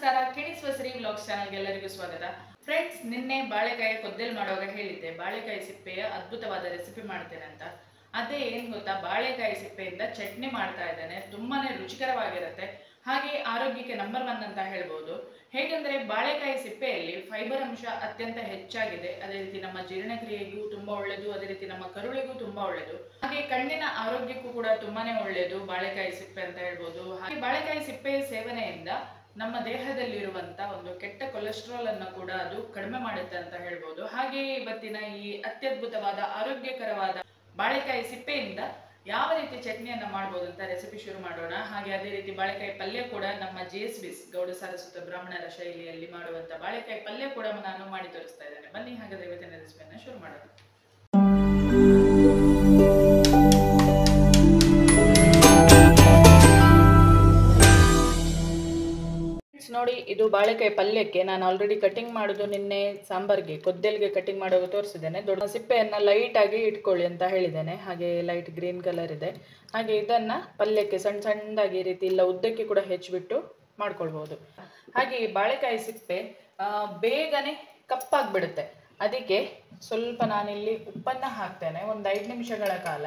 ನಮಸ್ಕಾರ, ಕಿಣಿಸ್ವಸರಿ ವ್ಲಾಗ್ಸ್ ಚಾನಲ್ಗೆ ಎಲ್ಲರಿಗೂ ಸ್ವಾಗತ. ಫ್ರೆಂಡ್ಸ್, ನಿನ್ನೆ ಬಾಳೆಕಾಯಿ ಕೊದ್ದೆಲ್ ಮಾಡುವಾಗ ಹೇಳಿದ್ದೆ ಬಾಳೆಕಾಯಿ ಸಿಪ್ಪೆಯ ಅದ್ಭುತವಾದ ರೆಸಿಪಿ ಮಾಡ್ತೇನೆ ಅಂತ. ಅದೇ ಏನ್ ಗೊತ್ತಾ, ಬಾಳೆಕಾಯಿ ಸಿಪ್ಪೆಯಿಂದ ಚಟ್ನಿ ಮಾಡ್ತಾ ಇದ್ದೇನೆ. ತುಂಬಾನೇ ರುಚಿಕರವಾಗಿರುತ್ತೆ, ಹಾಗೆ ಆರೋಗ್ಯಕ್ಕೆ ನಂಬರ್ 1 ಅಂತ ಹೇಳ್ಬೋದು. ಹೇಗೆಂದ್ರೆ ಬಾಳೆಕಾಯಿ ಸಿಪ್ಪೆಯಲ್ಲಿ ಫೈಬರ್ ಅಂಶ ಅತ್ಯಂತ ಹೆಚ್ಚಾಗಿದೆ. ಅದೇ ರೀತಿ ನಮ್ಮ ಜೀರ್ಣಕ್ರಿಯೆಗೂ ತುಂಬಾ ಒಳ್ಳೆಯದು, ಅದೇ ರೀತಿ ನಮ್ಮ ಕರುಳಿಗೂ ತುಂಬಾ ಒಳ್ಳೆಯದು, ಹಾಗೆ ಕಣ್ಣಿನ ಆರೋಗ್ಯಕ್ಕೂ ಕೂಡ ತುಂಬಾನೇ ಒಳ್ಳೆಯದು ಬಾಳೆಕಾಯಿ ಸಿಪ್ಪೆ ಅಂತ ಹೇಳ್ಬೋದು. ಹಾಗೆ ಬಾಳೆಕಾಯಿ ಸಿಪ್ಪೆಯ ಸೇವನೆಯಿಂದ ನಮ್ಮ ದೇಹದಲ್ಲಿರುವಂತ ಒಂದು ಕೆಟ್ಟ ಕೊಲೆಸ್ಟ್ರಾಲ್ ಅನ್ನು ಕೂಡ ಅದು ಕಡಿಮೆ ಮಾಡುತ್ತೆ ಅಂತ ಹೇಳ್ಬೋದು. ಹಾಗೆ ಇವತ್ತಿನ ಈ ಅತ್ಯದ್ಭುತವಾದ ಆರೋಗ್ಯಕರವಾದ ಬಾಳೆಕಾಯಿ ಸಿಪ್ಪೆಯಿಂದ ಯಾವ ರೀತಿ ಚಟ್ನಿಯನ್ನ ಮಾಡಬಹುದು ಅಂತ ರೆಸಿಪಿ ಶುರು ಮಾಡೋಣ. ಹಾಗೆ ಅದೇ ರೀತಿ ಬಾಳೆಕಾಯಿ ಪಲ್ಯ ಕೂಡ ನಮ್ಮ JSB's ಗೌಡ ಸಾರಸ್ವತ ಬ್ರಾಹ್ಮಣರ ಶೈಲಿಯಲ್ಲಿ ಮಾಡುವಂತ ಬಾಳೆಕಾಯಿ ಪಲ್ಯ ಕೂಡ ನಾನು ಮಾಡಿ ತೋರಿಸ್ತಾ ಇದ್ದೇನೆ. ಬನ್ನಿ ಹಾಗಾದ್ರೆ ಇವತ್ತಿನ ರೆಸಿಪಿಯನ್ನ ಶುರು ಮಾಡೋಣ. ನೋಡಿ, ಇದು ಬಾಳೆಕಾಯಿ ಪಲ್ಯಕ್ಕೆ ನಾನು ಆಲ್ರೆಡಿ ಕಟಿಂಗ್ ಮಾಡೋದು ನಿನ್ನೆ ಸಾಂಬಾರ್ಗೆ ಕೊದ್ದೆಲ್ಗೆ ಕಟಿಂಗ್ ಮಾಡೋದು ತೋರಿಸಿದ್ದೇನೆ. ದೊಡ್ಡ ಸಿಪ್ಪೆಯನ್ನು ಲೈಟ್ ಆಗಿ ಇಟ್ಕೊಳ್ಳಿ ಅಂತ ಹೇಳಿದ್ದೇನೆ. ಹಾಗೆ ಲೈಟ್ ಗ್ರೀನ್ ಕಲರ್ ಇದೆ. ಹಾಗೆ ಇದನ್ನ ಪಲ್ಯಕ್ಕೆ ಸಣ್ಣ ಸಣ್ಣದಾಗಿ ಈ ರೀತಿ ಇಲ್ಲ ಉದ್ದಕ್ಕೆ ಕೂಡ ಹೆಚ್ಚಿಬಿಟ್ಟು ಮಾಡ್ಕೊಳ್ಬಹುದು. ಹಾಗೆ ಈ ಬಾಳೆಕಾಯಿ ಸಿಪ್ಪೆ ಬೇಗನೆ ಕಪ್ಪಾಗ್ಬಿಡುತ್ತೆ. ಅದಕ್ಕೆ ಸ್ವಲ್ಪ ನಾನಿಲ್ಲಿ ಉಪ್ಪನ್ನ ಹಾಕ್ತೇನೆ. ಒಂದು 5 ನಿಮಿಷಗಳ ಕಾಲ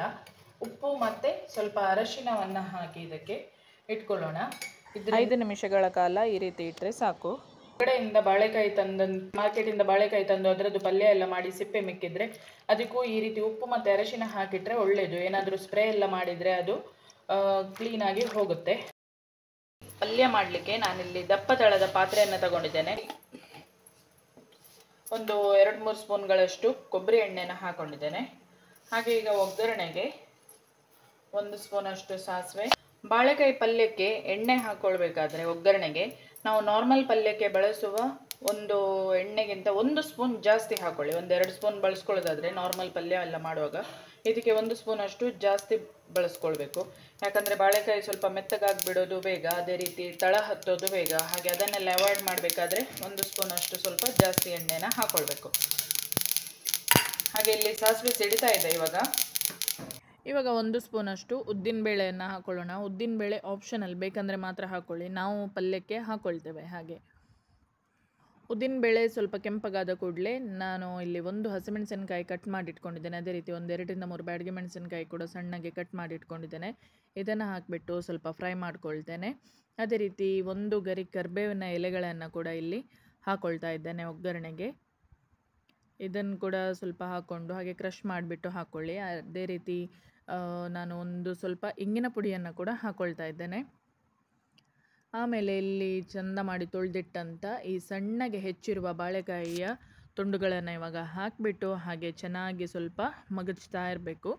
ಉಪ್ಪು ಮತ್ತೆ ಸ್ವಲ್ಪ ಅರಶಿನವನ್ನ ಹಾಕಿ ಇದಕ್ಕೆ ಇಟ್ಕೊಳ್ಳೋಣ. 5 ನಿಮಿಷಗಳ ಕಾಲ ಈ ರೀತಿ ಇಟ್ಟರೆ ಸಾಕು. ಹೊರಗಡೆಯಿಂದ ಬಾಳೆಕಾಯಿ ಮಾರ್ಕೆಟಿಂದ ಬಾಳೆಕಾಯಿ ತಂದು ಅದರದ್ದು ಪಲ್ಯ ಎಲ್ಲ ಮಾಡಿ ಸಿಪ್ಪೆ ಮಿಕ್ಕಿದ್ರೆ ಅದಕ್ಕೂ ಈ ರೀತಿ ಉಪ್ಪು ಮತ್ತೆ ಅರಶಿನ ಹಾಕಿಟ್ರೆ ಒಳ್ಳೇದು. ಏನಾದರೂ ಸ್ಪ್ರೇ ಎಲ್ಲ ಮಾಡಿದ್ರೆ ಅದು ಕ್ಲೀನ್ ಆಗಿ ಹೋಗುತ್ತೆ. ಪಲ್ಯ ಮಾಡಲಿಕ್ಕೆ ನಾನಿಲ್ಲಿ ದಪ್ಪ ತಳದ ಪಾತ್ರೆಯನ್ನು ತಗೊಂಡಿದ್ದೇನೆ. ಒಂದು 2-3 ಸ್ಪೂನ್ಗಳಷ್ಟು ಕೊಬ್ಬರಿ ಎಣ್ಣೆನ ಹಾಕೊಂಡಿದ್ದೇನೆ. ಹಾಗೆ ಈಗ ಒಗ್ಗರಣೆಗೆ 1 ಸ್ಪೂನ್ ಅಷ್ಟು ಸಾಸಿವೆ. ಬಾಳೆಕಾಯಿ ಪಲ್ಯಕ್ಕೆ ಎಣ್ಣೆ ಹಾಕೊಳ್ಬೇಕಾದ್ರೆ ಒಗ್ಗರಣೆಗೆ ನಾವು ನಾರ್ಮಲ್ ಪಲ್ಯಕ್ಕೆ ಬಳಸುವ ಒಂದು ಎಣ್ಣೆಗಿಂತ 1 ಸ್ಪೂನ್ ಜಾಸ್ತಿ ಹಾಕೊಳ್ಳಿ. 1-2 ಸ್ಪೂನ್ ಬಳಸ್ಕೊಳ್ಳೋದಾದ್ರೆ ನಾರ್ಮಲ್ ಪಲ್ಯ ಎಲ್ಲ ಮಾಡುವಾಗ ಇದಕ್ಕೆ 1 ಸ್ಪೂನ್ ಅಷ್ಟು ಜಾಸ್ತಿ ಬಳಸ್ಕೊಳ್ಬೇಕು. ಯಾಕಂದರೆ ಬಾಳೆಕಾಯಿ ಸ್ವಲ್ಪ ಮೆತ್ತಗಾಗ್ಬಿಡೋದು ಬೇಗ, ಅದೇ ರೀತಿ ತಳ ಹತ್ತೋದು ಬೇಗ. ಹಾಗೆ ಅದನ್ನೆಲ್ಲ ಅವಾಯ್ಡ್ ಮಾಡಬೇಕಾದ್ರೆ 1 ಸ್ಪೂನ್ ಅಷ್ಟು ಸ್ವಲ್ಪ ಜಾಸ್ತಿ ಎಣ್ಣೆನ ಹಾಕೊಳ್ಬೇಕು. ಹಾಗೆ ಇಲ್ಲಿ ಸಾಸಿವೆ ಸಿಡಿತಾ ಇದೆ. ಇವಾಗ 1 ಸ್ಪೂನ್ ಅಷ್ಟು ಉದ್ದಿನಬೇಳೆಯನ್ನು ಹಾಕೊಳ್ಳೋಣ. ಉದ್ದಿನಬೇಳೆ ಆಪ್ಷನಲ್, ಬೇಕಂದರೆ ಮಾತ್ರ ಹಾಕೊಳ್ಳಿ, ನಾವು ಪಲ್ಯಕ್ಕೆ ಹಾಕೊಳ್ತೇವೆ. ಹಾಗೆ ಉದ್ದಿನಬೇಳೆ ಸ್ವಲ್ಪ ಕೆಂಪಗಾದ ಕೂಡಲೇ ನಾನು ಇಲ್ಲಿ 1 ಹಸಿಮೆಣಸಿನಕಾಯಿ ಕಟ್ ಮಾಡಿ ಇಟ್ಕೊಂಡಿದ್ದೇನೆ. ಅದೇ ರೀತಿ 1-2-3 ಬ್ಯಾಡಗಿ ಮೆಣಸಿನಕಾಯಿ ಕೂಡ ಸಣ್ಣಗೆ ಕಟ್ ಮಾಡಿ ಇಟ್ಕೊಂಡಿದ್ದೇನೆ. ಇದನ್ನು ಹಾಕಿಬಿಟ್ಟು ಸ್ವಲ್ಪ ಫ್ರೈ ಮಾಡ್ಕೊಳ್ತೇನೆ. ಅದೇ ರೀತಿ 1 ಗರಿ ಕರಿಬೇವಿನ ಎಲೆಗಳನ್ನು ಕೂಡ ಇಲ್ಲಿ ಹಾಕೊಳ್ತಾ ಇದ್ದೇನೆ ಒಗ್ಗರಣೆಗೆ. ಇದನ್ನು ಕೂಡ ಸ್ವಲ್ಪ ಹಾಕ್ಕೊಂಡು ಹಾಗೆ ಕ್ರಷ್ ಮಾಡಿಬಿಟ್ಟು ಹಾಕ್ಕೊಳ್ಳಿ. ಅದೇ ರೀತಿ ನಾನು ಒಂದು ಸ್ವಲ್ಪ ಇಂಗಿನ ಪುಡಿಯನ್ನು ಕೂಡ ಹಾಕ್ಕೊಳ್ತಾ ಇದ್ದೇನೆ. ಆಮೇಲೆ ಇಲ್ಲಿ ಚಂದ ಮಾಡಿ ತೊಳೆದಿಟ್ಟಂಥ ಈ ಸಣ್ಣಗೆ ಹೆಚ್ಚಿರುವ ಬಾಳೆಕಾಯಿಯ ತುಂಡುಗಳನ್ನು ಇವಾಗ ಹಾಕಿಬಿಟ್ಟು ಹಾಗೆ ಚೆನ್ನಾಗಿ ಸ್ವಲ್ಪ ಮಗಚ್ತಾ ಇರಬೇಕು.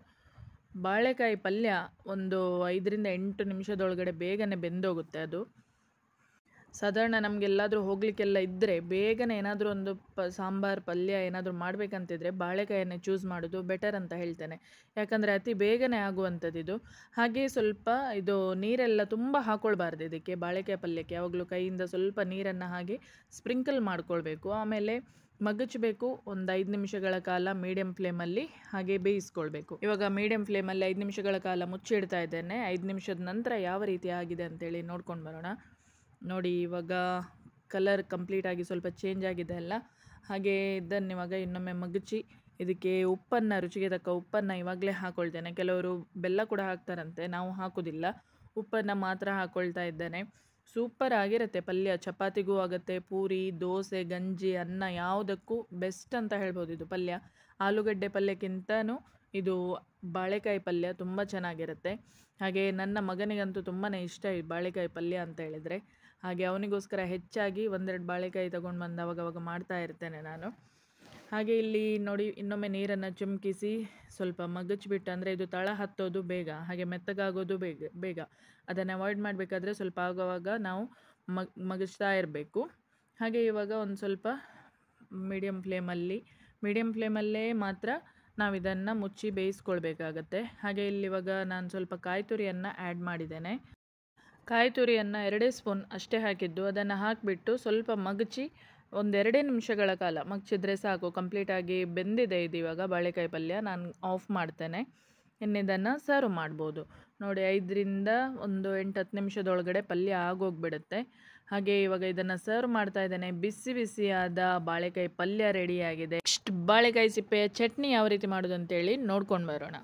ಬಾಳೆಕಾಯಿ ಪಲ್ಯ ಒಂದು 5-8 ನಿಮಿಷದೊಳಗಡೆ ಬೇಗನೆ ಬೆಂದೋಗುತ್ತೆ. ಅದು ಸಾಧಾರಣ ನಮಗೆಲ್ಲಾದರೂ ಹೋಗಲಿಕ್ಕೆಲ್ಲ ಇದ್ದರೆ ಬೇಗನೆ ಏನಾದರೂ ಒಂದು ಸಾಂಬಾರು ಪಲ್ಯ ಏನಾದರೂ ಮಾಡಬೇಕಂತಿದ್ರೆ ಬಾಳೆಕಾಯಿಯನ್ನೇ ಚೂಸ್ ಮಾಡೋದು ಬೆಟರ್ ಅಂತ ಹೇಳ್ತೇನೆ. ಯಾಕಂದರೆ ಅತಿ ಬೇಗನೆ ಆಗುವಂಥದ್ದು ಇದು. ಹಾಗೆ ಸ್ವಲ್ಪ ಇದು ನೀರೆಲ್ಲ ತುಂಬ ಹಾಕ್ಕೊಳ್ಬಾರ್ದು ಇದಕ್ಕೆ. ಬಾಳೆಕಾಯಿ ಪಲ್ಯಕ್ಕೆ ಯಾವಾಗಲೂ ಕೈಯಿಂದ ಸ್ವಲ್ಪ ನೀರನ್ನು ಹಾಗೆ ಸ್ಪ್ರಿಂಕಲ್ ಮಾಡ್ಕೊಳ್ಬೇಕು. ಆಮೇಲೆ ಮಗಚಬೇಕು. ಒಂದು 5 ನಿಮಿಷಗಳ ಕಾಲ ಮೀಡಿಯಮ್ ಫ್ಲೇಮಲ್ಲಿ ಹಾಗೆ ಬೇಯಿಸ್ಕೊಳ್ಬೇಕು. ಇವಾಗ ಮೀಡಿಯಮ್ ಫ್ಲೇಮಲ್ಲಿ 5 ನಿಮಿಷಗಳ ಕಾಲ ಮುಚ್ಚಿಡ್ತಾ ಇದ್ದೇನೆ. 5 ನಿಮಿಷದ ನಂತರ ಯಾವ ರೀತಿ ಆಗಿದೆ ಅಂತೇಳಿ ನೋಡ್ಕೊಂಡು ಬರೋಣ. ನೋಡಿ, ಇವಾಗ ಕಲರ್ ಕಂಪ್ಲೀಟಾಗಿ ಸ್ವಲ್ಪ ಚೇಂಜ್ ಆಗಿದೆ ಅಲ್ಲ. ಹಾಗೆ ಇದನ್ನು ಇವಾಗ ಇನ್ನೊಮ್ಮೆ ಮಗಚಿ ಇದಕ್ಕೆ ರುಚಿಗೆ ತಕ್ಕ ಉಪ್ಪನ್ನು ಇವಾಗಲೇ ಹಾಕ್ಕೊಳ್ತೇನೆ. ಕೆಲವರು ಬೆಲ್ಲ ಕೂಡ ಹಾಕ್ತಾರಂತೆ, ನಾವು ಹಾಕೋದಿಲ್ಲ. ಉಪ್ಪನ್ನು ಮಾತ್ರ ಹಾಕ್ಕೊಳ್ತಾ ಇದ್ದೇನೆ. ಸೂಪರ್ ಆಗಿರುತ್ತೆ ಪಲ್ಯ. ಚಪಾತಿಗೂ ಆಗುತ್ತೆ, ಪೂರಿ, ದೋಸೆ, ಗಂಜಿ, ಅನ್ನ ಯಾವುದಕ್ಕೂ ಬೆಸ್ಟ್ ಅಂತ ಹೇಳ್ಬೋದು ಇದು ಪಲ್ಯ. ಆಲೂಗಡ್ಡೆ ಪಲ್ಯಕ್ಕಿಂತನೂ ಇದು ಬಾಳೆಕಾಯಿ ಪಲ್ಯ ತುಂಬ ಚೆನ್ನಾಗಿರುತ್ತೆ. ಹಾಗೆ ನನ್ನ ಮಗನಿಗಂತೂ ತುಂಬಾ ಇಷ್ಟ ಈ ಬಾಳೆಕಾಯಿ ಪಲ್ಯ ಅಂತ ಹೇಳಿದರೆ. ಹಾಗೆ ಅವನಿಗೋಸ್ಕರ ಹೆಚ್ಚಾಗಿ 1-2 ಬಾಳೆಕಾಯಿ ತೊಗೊಂಡು ಬಂದು ಅವಾಗವಾಗ ಮಾಡ್ತಾ ಇರ್ತೇನೆ ನಾನು. ಹಾಗೆ ಇಲ್ಲಿ ನೋಡಿ, ಇನ್ನೊಮ್ಮೆ ನೀರನ್ನು ಚಿಮುಕಿಸಿ ಸ್ವಲ್ಪ ಮಗಚಿಬಿಟ್ಟು, ಅಂದರೆ ಇದು ತಳ ಹತ್ತೋದು ಬೇಗ, ಹಾಗೆ ಮೆತ್ತಗಾಗೋದು ಬೇಗ. ಅದನ್ನು ಅವಾಯ್ಡ್ ಮಾಡಬೇಕಾದ್ರೆ ಸ್ವಲ್ಪ ಆಗುವಾಗ ನಾವು ಮಗಚ್ತಾ ಇರಬೇಕು. ಹಾಗೆ ಇವಾಗ ಒಂದು ಸ್ವಲ್ಪ ಮೀಡಿಯಮ್ ಫ್ಲೇಮಲ್ಲೇ ಮಾತ್ರ ನಾವು ಇದನ್ನು ಮುಚ್ಚಿ ಬೇಯಿಸ್ಕೊಳ್ಬೇಕಾಗತ್ತೆ. ಹಾಗೆ ಇಲ್ಲಿವಾಗ ನಾನು ಸ್ವಲ್ಪ ಕಾಯಿ ತುರಿಯನ್ನು ಆ್ಯಡ್ ಮಾಡಿದ್ದೇನೆ. ಕಾಯಿ ತುರಿಯನ್ನು 2 ಸ್ಪೂನ್ ಅಷ್ಟೇ ಹಾಕಿದ್ದು. ಅದನ್ನು ಹಾಕಿಬಿಟ್ಟು ಸ್ವಲ್ಪ ಮಗಚಿ 1-2 ನಿಮಿಷಗಳ ಕಾಲ ಮಗಚಿದ್ರೆ ಸಾಕು. ಕಂಪ್ಲೀಟಾಗಿ ಬೆಂದಿದೆ ಇದು ಇವಾಗ ಬಾಳೆಕಾಯಿ ಪಲ್ಯ. ನಾನು ಆಫ್ ಮಾಡ್ತೇನೆ. ಇನ್ನು ಇದನ್ನು ಸರ್ವ್ ಮಾಡ್ಬೋದು. ನೋಡಿ, 5-8-10 ನಿಮಿಷದೊಳಗಡೆ ಪಲ್ಯ ಆಗೋಗ್ಬಿಡುತ್ತೆ. ಹಾಗೆ ಇವಾಗ ಇದನ್ನು ಸರ್ವ್ ಮಾಡ್ತಾ ಇದ್ದೇನೆ. ಬಿಸಿ ಬಿಸಿಯಾದ ಬಾಳೆಕಾಯಿ ಪಲ್ಯ ರೆಡಿಯಾಗಿದೆ. ನೆಕ್ಸ್ಟ್ ಬಾಳೆಕಾಯಿ ಸಿಪ್ಪೆಯ ಚಟ್ನಿ ಯಾವ ರೀತಿ ಮಾಡೋದು ಅಂತೇಳಿ ನೋಡ್ಕೊಂಡು ಬರೋಣ.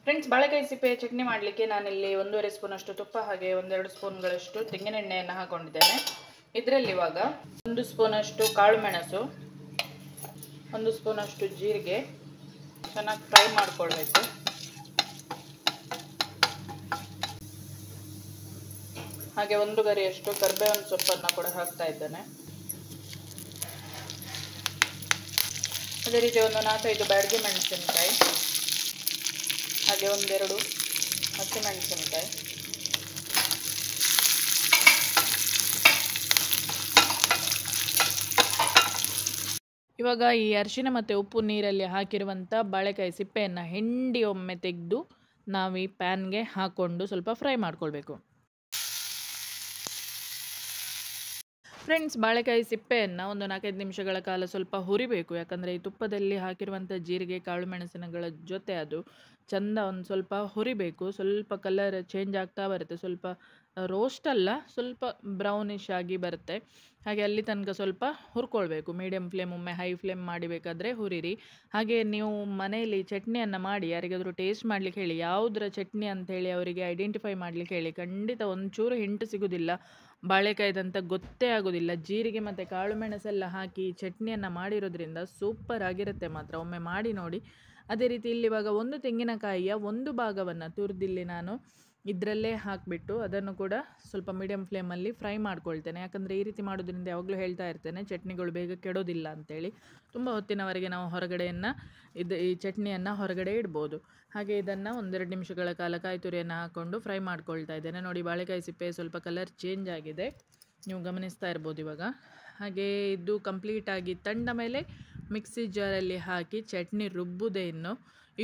ಫ್ರೆಂಡ್ಸ್, ಬಾಳೆಕಾಯಿ ಸಿಪ್ಪೆಯ ಚಟ್ನಿ ಮಾಡಲಿಕ್ಕೆ ನಾನಿಲ್ಲಿ 1.5 ಸ್ಪೂನಷ್ಟು ತುಪ್ಪ ಹಾಗೆ 1-2 ಸ್ಪೂನ್ಗಳಷ್ಟು ತೆಂಗಿನ ಎಣ್ಣೆಯನ್ನು ಹಾಕೊಂಡಿದ್ದೇನೆ. ಇದರಲ್ಲಿ ಇವಾಗ 1 ಸ್ಪೂನಷ್ಟು ಕಾಳು ಮೆಣಸು, 1 ಸ್ಪೂನಷ್ಟು ಜೀರಿಗೆ ಚೆನ್ನಾಗಿ ಫ್ರೈ ಮಾಡ್ಕೊಳ್ಬೇಕು. ಹಾಗೆ 1 ಗರಿಯಷ್ಟು ಕರಿಬೇವಿನ ಸೊಪ್ಪನ್ನು ಕೂಡ ಹಾಕ್ತಾ ಇದ್ದೇನೆ. ಅದೇ ರೀತಿ ಒಂದು 4-5 ಬ್ಯಾಡಗಿ ಮೆಣಸಿನಕಾಯಿ ಹಾಗೆ 1-2 ಹಸಿಮೆಣಸಿನಕಾಯಿ. ಇವಾಗ ಈ ಅರಿಶಿನ ಮತ್ತು ಉಪ್ಪು ನೀರಲ್ಲಿ ಹಾಕಿರುವಂಥ ಬಾಳೆಕಾಯಿ ಸಿಪ್ಪೆಯನ್ನು ಹಿಂಡಿ ಒಮ್ಮೆ ತೆಗೆದು ನಾವು ಈ ಪ್ಯಾನ್ಗೆ ಹಾಕ್ಕೊಂಡು ಸ್ವಲ್ಪ ಫ್ರೈ ಮಾಡ್ಕೊಳ್ಬೇಕು. ಫ್ರೆಂಡ್ಸ್, ಬಾಳೆಕಾಯಿ ಸಿಪ್ಪೆಯನ್ನು ಒಂದು 4-5 ನಿಮಿಷಗಳ ಕಾಲ ಸ್ವಲ್ಪ ಹುರಿಬೇಕು. ಯಾಕಂದರೆ ಈ ತುಪ್ಪದಲ್ಲಿ ಹಾಕಿರುವಂಥ ಜೀರಿಗೆ ಕಾಳು ಮೆಣಸಿನಗಳ ಜೊತೆ ಅದು ಚಂದ ಒಂದು ಸ್ವಲ್ಪ ಹುರಿಬೇಕು. ಸ್ವಲ್ಪ ಕಲರ್ ಚೇಂಜ್ ಆಗ್ತಾ ಬರುತ್ತೆ, ಸ್ವಲ್ಪ ರೋಸ್ಟ್ ಅಲ್ಲ, ಸ್ವಲ್ಪ ಬ್ರೌನಿಶ್ ಆಗಿ ಬರುತ್ತೆ. ಹಾಗೆ ಅಲ್ಲಿ ತನಕ ಸ್ವಲ್ಪ ಹುರ್ಕೊಳ್ಬೇಕು. ಮೀಡಿಯಮ್ ಫ್ಲೇಮ್, ಒಮ್ಮೆ ಹೈ ಫ್ಲೇಮ್ ಮಾಡಿಬೇಕಾದ್ರೆ ಹುರಿರಿ. ಹಾಗೆ ನೀವು ಮನೆಯಲ್ಲಿ ಚಟ್ನಿಯನ್ನು ಮಾಡಿ ಯಾರಿಗಾದರೂ ಟೇಸ್ಟ್ ಮಾಡಲಿಕ್ಕೆ ಹೇಳಿ, ಯಾವುದರ ಚಟ್ನಿ ಅಂಥೇಳಿ ಅವರಿಗೆ ಐಡೆಂಟಿಫೈ ಮಾಡಲಿಕ್ಕೆ ಹೇಳಿ. ಖಂಡಿತ ಒಂಚೂರು ಹಿಂಟು ಸಿಗೋದಿಲ್ಲ, ಬಾಳೆಕಾಯ್ದಂತ ಗೊತ್ತೇ ಆಗೋದಿಲ್ಲ. ಜೀರಿಗೆ ಮತ್ತು ಕಾಳು ಮೆಣಸೆಲ್ಲ ಹಾಕಿ ಚಟ್ನಿಯನ್ನು ಮಾಡಿರೋದ್ರಿಂದ ಸೂಪರ್ ಆಗಿರುತ್ತೆ ಮಾತ್ರ. ಒಮ್ಮೆ ಮಾಡಿ ನೋಡಿ. ಅದೇ ರೀತಿ ಇಲ್ಲಿ ಇವಾಗ 1 ತೆಂಗಿನಕಾಯಿಯ 1 ಭಾಗವನ್ನು ತುರಿದಿಲ್ಲಿ ನಾನು ಇದರಲ್ಲೇ ಹಾಕಿಬಿಟ್ಟು ಅದನ್ನು ಕೂಡ ಸ್ವಲ್ಪ ಮೀಡಿಯಮ್ ಫ್ಲೇಮಲ್ಲಿ ಫ್ರೈ ಮಾಡ್ಕೊಳ್ತೇನೆ. ಯಾಕಂದರೆ ಈ ರೀತಿ ಮಾಡೋದ್ರಿಂದ ಯಾವಾಗಲೂ ಹೇಳ್ತಾ ಇರ್ತೇನೆ, ಚಟ್ನಿಗಳು ಬೇಗ ಕೆಡೋದಿಲ್ಲ ಅಂತೇಳಿ. ತುಂಬ ಹೊತ್ತಿನವರೆಗೆ ನಾವು ಈ ಚಟ್ನಿಯನ್ನು ಹೊರಗಡೆ ಇಡ್ಬೋದು. ಹಾಗೆ ಇದನ್ನು 1-2 ನಿಮಿಷಗಳ ಕಾಲ ಕಾಯಿ ತುರಿಯನ್ನು ಹಾಕ್ಕೊಂಡು ಫ್ರೈ ಮಾಡ್ಕೊಳ್ತಾ ಇದ್ದೇನೆ. ನೋಡಿ, ಬಾಳೆಕಾಯಿ ಸಿಪ್ಪೆ ಸ್ವಲ್ಪ ಕಲರ್ ಚೇಂಜ್ ಆಗಿದೆ, ನೀವು ಗಮನಿಸ್ತಾ ಇರ್ಬೋದು ಇವಾಗ. ಹಾಗೆ ಇದು ಕಂಪ್ಲೀಟಾಗಿ ತಂಡ ಮೇಲೆ ಮಿಕ್ಸಿ ಜಾರಲ್ಲಿ ಹಾಕಿ ಚಟ್ನಿ ರುಬ್ಬುವುದೇ ಇನ್ನು.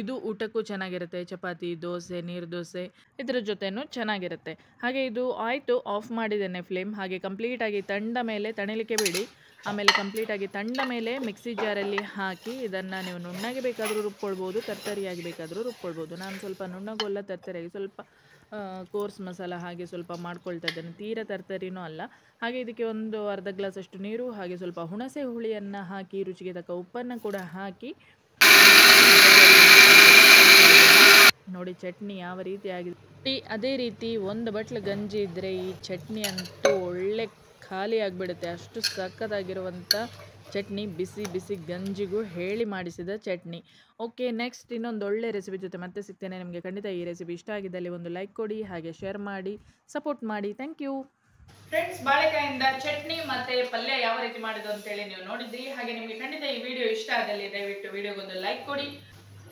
ಇದು ಊಟಕ್ಕೂ ಚೆನ್ನಾಗಿರುತ್ತೆ, ಚಪಾತಿ, ದೋಸೆ, ನೀರು ದೋಸೆ ಇದರ ಜೊತೆನೂ ಚೆನ್ನಾಗಿರುತ್ತೆ. ಹಾಗೆ ಇದು ಆಯಿತು, ಆಫ್ ಮಾಡಿದ್ದೇನೆ ಫ್ಲೇಮ್. ಹಾಗೆ ಕಂಪ್ಲೀಟಾಗಿ ತಂಡ ಮೇಲೆ ತಣಿಲಿಕ್ಕೆ ಬಿಡಿ. ಆಮೇಲೆ ಕಂಪ್ಲೀಟಾಗಿ ತಂಡ ಮೇಲೆ ಮಿಕ್ಸಿ ಜಾರಲ್ಲಿ ಹಾಕಿ ಇದನ್ನು ನೀವು ನುಣ್ಣಗೆ ಬೇಕಾದರೂ ರುಬ್ಕೊಳ್ಬೋದು, ತರ್ತರಿಯಾಗಿ ಬೇಕಾದರೂ ರುಬ್ಕೊಳ್ಬೋದು. ನಾನು ಸ್ವಲ್ಪ ನುಣ್ಣಗೂ ಅಲ್ಲ, ತರ್ತರಿಯಾಗಿ ಸ್ವಲ್ಪ ಕೋರ್ಸ್ ಮಸಾಲ ಹಾಗೆ ಸ್ವಲ್ಪ ಮಾಡ್ಕೊಳ್ತಾ ಇದ್ದೇನೆ, ತೀರ ತರ್ತರಿನೂ ಅಲ್ಲ. ಹಾಗೆ ಇದಕ್ಕೆ ಒಂದು ಅರ್ಧ ಗ್ಲಾಸಷ್ಟು ನೀರು ಹಾಗೆ ಸ್ವಲ್ಪ ಹುಣಸೆ ಹುಳಿಯನ್ನು ಹಾಕಿ ರುಚಿಗೆ ತಕ್ಕ ಉಪ್ಪನ್ನು ಕೂಡ ಹಾಕಿ ನೋಡಿ ಚಟ್ನಿ ಯಾವ ರೀತಿ ಆಗಿದೆ. ಅದೇ ರೀತಿ 1 ಬಟ್ಲು ಗಂಜಿ ಇದ್ದರೆ ಈ ಚಟ್ನಿ ಅಂತೂ ಒಳ್ಳೆ ಖಾಲಿ ಆಗಿಬಿಡುತ್ತೆ. ಅಷ್ಟು ಸಕ್ಕತ್ತಾಗಿರುವಂಥ ಚಟ್ನಿ, ಬಿಸಿ ಬಿಸಿ ಗಂಜಿಗೂ ಹೇಳಿ ಮಾಡಿಸಿದ ಚಟ್ನಿ. ಓಕೆ, ನೆಕ್ಸ್ಟ್ ಇನ್ನೊಂದು ಒಳ್ಳೆ ರೆಸಿಪಿ ಜೊತೆ ಮತ್ತೆ ಸಿಗ್ತೇನೆ. ನಿಮಗೆ ಖಂಡಿತ ಈ ರೆಸಿಪಿ ಇಷ್ಟ ಆಗಿದ್ದಲ್ಲಿ ಒಂದು ಲೈಕ್ ಕೊಡಿ, ಹಾಗೆ ಶೇರ್ ಮಾಡಿ, ಸಪೋರ್ಟ್ ಮಾಡಿ. Thank you. ಫ್ರೆಂಡ್ಸ್, ಬಾಳೆಕಾಯಿಂದ ಚಟ್ನಿ ಮತ್ತೆ ಪಲ್ಯ ಯಾವ ರೀತಿ ಮಾಡೋದು ಅಂತೇಳಿ ನೀವು ನೋಡಿದ್ರಿ. ಹಾಗೆ ನಿಮಗೆ ಖಂಡಿತ ಈ ವಿಡಿಯೋ ಇಷ್ಟ ಆದಲ್ಲಿ ದಯವಿಟ್ಟು ವಿಡಿಯೋಗೊಂದು ಲೈಕ್ ಕೊಡಿ.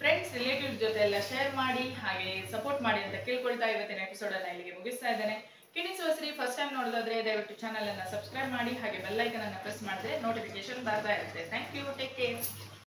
ಫ್ರೆಂಡ್ಸ್, ರಿಲೇಟಿವ್ಸ್ ಜೊತೆ ಎಲ್ಲ ಶೇರ್ ಮಾಡಿ, ಹಾಗೆ ಸಪೋರ್ಟ್ ಮಾಡಿ ಅಂತ ಕೇಳ್ಕೊಳ್ತಾ ಇವತ್ತಿನ ಎಪಿಸೋಡನ್ನು ಇಲ್ಲಿಗೆ ಮುಗಿಸ್ತಾ ಇದ್ದೇನೆ. ಕಿಣಿಸುವ ಶ್ರೀ ಫಸ್ಟ್ ಟೈಮ್ ನೋಡೋದಾದ್ರೆ ದಯವಿಟ್ಟು ಚಾನಲ್ ಅನ್ನು ಸಬ್ಸ್ಕ್ರೈಬ್ ಮಾಡಿ, ಹಾಗೆ ಬೆಲ್ ಐಕನ್ ಅನ್ನು ಪ್ರೆಸ್ ಮಾಡಿದ್ರೆ ನೋಟಿಫಿಕೇಶನ್ ಬರ್ತಾ ಇರುತ್ತೆ. Thank you, take care.